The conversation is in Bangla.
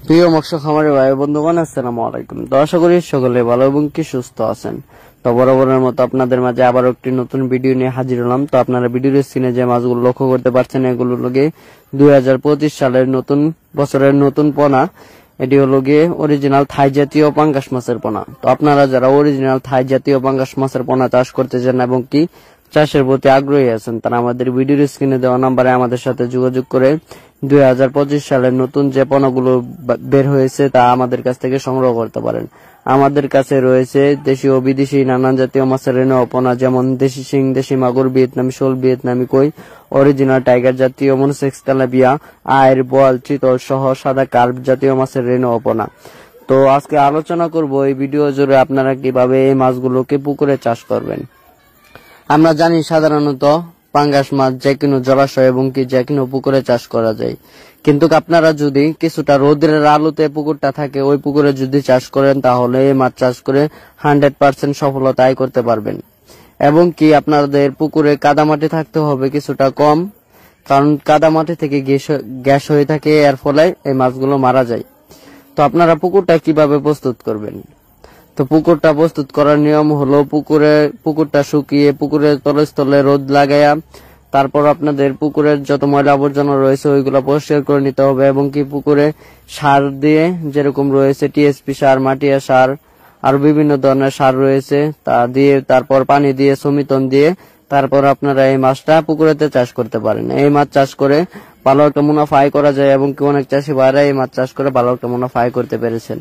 প্রিয় মৎস্য খামারি ভাই বন্ধুগণ, আসসালামু আলাইকুম। তো আশা করি সকলে ভালো এবং কি সুস্থ আছেন। তো বরাবরের মতো আপনাদের মাঝে আবার একটি নতুন ভিডিও নিয়ে হাজির হলাম। তো আপনারা ভিডিওর স্ক্রিনে যে মাছগুলো লক্ষ্য করতে পারছেন, এগুলো লগে 2025 সালের নতুন বছরের নতুন পোনা। এটি হলো গিয়ে অরিজিনাল থাই জাতীয় পাঙ্গাস মাছের পোনা। তো আপনারা যারা অরিজিনাল থাই জাতীয় পাঙ্গাস মাছের পোনা চাষ করতে চান এবং কি চাষের প্রতি আগ্রহী আছেন, তারা আমাদের ভিডিওর স্ক্রিনে দেওয়া নাম্বারে আমাদের সাথে যোগাযোগ করে 2025 সালের নতুন যে পণ্যগুলো বের হয়েছে তা আমাদের কাছ থেকে সংগ্রহ করতে পারেন। আমাদের কাছে রয়েছে দেশি ও বিদেশি নানান জাতীয় মাছের রেণু পোনা, যেমন দেশি শিং, দেশি মাগুর, ভিয়েতনামি শোল, ভিয়েতনামি কই, অরিজিনাল টাইগার জাতীয় মনোসেক্স তেলাপিয়া, আয়ের, বোয়াল, চিতল সহ সাদা কার্প জাতীয় মাছের রেণু পোনা। তো আজকে আলোচনা করব এই ভিডিও জুড়ে আপনারা কিভাবে এই মাছগুলোকে পুকুরে চাষ করবেন। আমরা জানি সাধারণত পাঙ্গাস মাছ যে কোনো জলাশয় এবং কি যে কোনো পুকুরে চাষ করা যায়, কিন্তু আপনারা যদি কিছুটা রোদের আলোতে পুকুরটা থাকে ওই পুকুরে যদি চাষ করেন তাহলে এই মাছ চাষ করে 100% সফলতা আয় করতে পারবেন। এবং কি আপনাদের পুকুরে কাদামাটি থাকতে হবে কিছুটা কম, কারণ কাদামাটি থেকে গ্যাস হয়ে থাকে, এর ফলে এই মাছগুলো মারা যায়। তো আপনারা পুকুরটা কিভাবে প্রস্তুত করবেন? তো পুকুরটা প্রস্তুত করার নিয়ম হলো পুকুরটা শুকিয়ে পুকুরের তলস্থলে রোদ লাগায়া তারপর আপনাদের পুকুরের যত ময়লা আবর্জনা রয়েছে ওইগুলো পরিষ্কার করে নিতে হবে, এবং কি পুকুরে সার দিয়ে, যেরকম রয়েছে টিএসপি সার, মাটিয়া সার, আর বিভিন্ন ধরনের সার রয়েছে, তা দিয়ে তারপর পানি দিয়ে সমিতন দিয়ে তারপর আপনারা এই মাছটা পুকুরেতে চাষ করতে পারেন। এই মাছ চাষ করে ভালো একটা মুনাফা আয় করা যায় এবং কি অনেক চাষি ভাইরা এই মাছ চাষ করে ভালো একটা মুনাফা আয় করতে পেরেছেন।